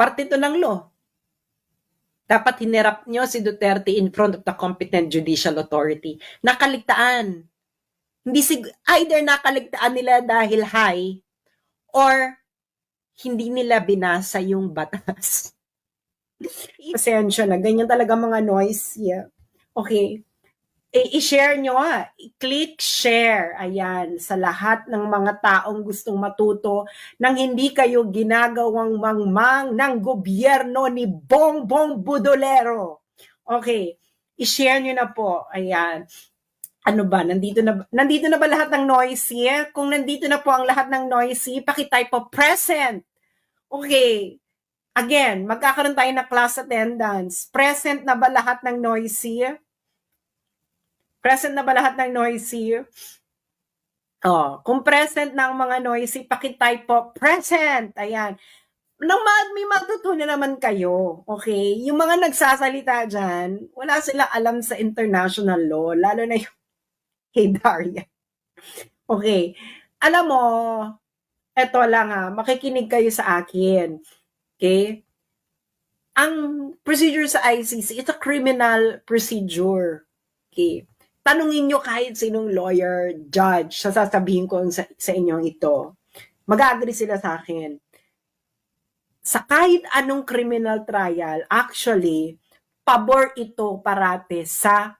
Parte ito ng law. Dapat hinirap nyo si Duterte in front of the competent judicial authority. Nakaligtaan. Either nakaligtaan nila dahil high or hindi nila binasa yung batas. Pasensya na, ganyan talaga mga noise. Yeah. Okay. I-share nyo i-click share, ayan, sa lahat ng mga taong gustong matuto nang hindi kayo ginagawang mangmang ng gobyerno ni Bongbong Budolero. Okay, i-share nyo na po, ayan. Ano ba, nandito na ba lahat ng noisy? Kung nandito na po ang lahat ng noisy, pakitype po present. Okay, again, magkakaroon tayo na class attendance. Present na ba lahat ng noisy? Present na ba lahat ng noisy? Kung present na ang mga noisy, pakitype po, present. Ayan. May matutunan naman kayo. Okay? Yung mga nagsasalita dyan, wala sila alam sa international law, lalo na yung kay Daria. Okay. Alam mo, eto lang makikinig kayo sa akin. Okay? Ang procedure sa ICC, it's a criminal procedure. Okay? Tanungin nyo kahit sinong lawyer, judge, sasabihin ko sa inyong ito. Mag-agree sila sa akin. Sa kahit anong criminal trial, actually, pabor ito parate sa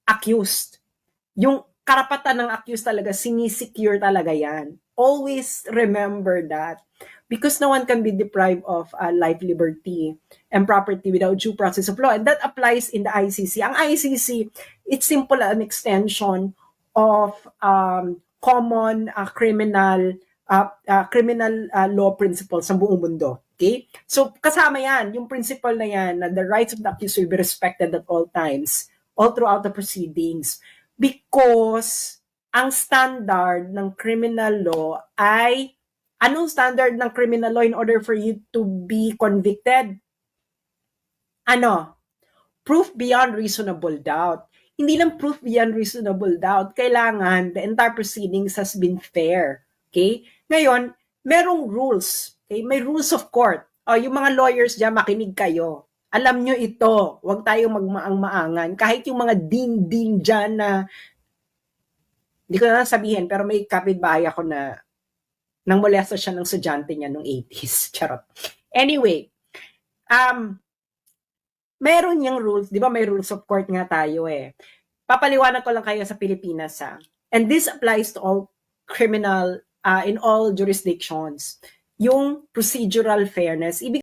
accused. Yung karapatan ng accused talaga, sinisecure talaga yan. Always remember that. Because no one can be deprived of life, liberty, and property without due process of law. And that applies in the ICC. Ang ICC, it's simple an extension of common criminal law principles sa buong mundo. Okay? So, kasama yan, yung principle na yan, na the rights of the accused will be respected at all times, all throughout the proceedings. Because ang standard ng criminal law ay anong standard ng criminal law in order for you to be convicted? Proof beyond reasonable doubt. Hindi lang proof beyond reasonable doubt. Kailangan the entire proceedings has been fair. Okay? Ngayon, merong rules. Okay? May rules of court. Yung mga lawyers dyan, makinig kayo. Alam nyo ito. Huwag tayong magmaang-maangan. Kahit yung mga din-din dyan na hindi ko na sabihin, pero may kapitbahay ako na nang molesta siya ng estudyante niya nung 80s. Charot. Anyway, meron yung rules, di ba may rules of court nga tayo Papaliwanag ko lang kayo sa Pilipinas And this applies to all criminal, in all jurisdictions. Yung procedural fairness, ibig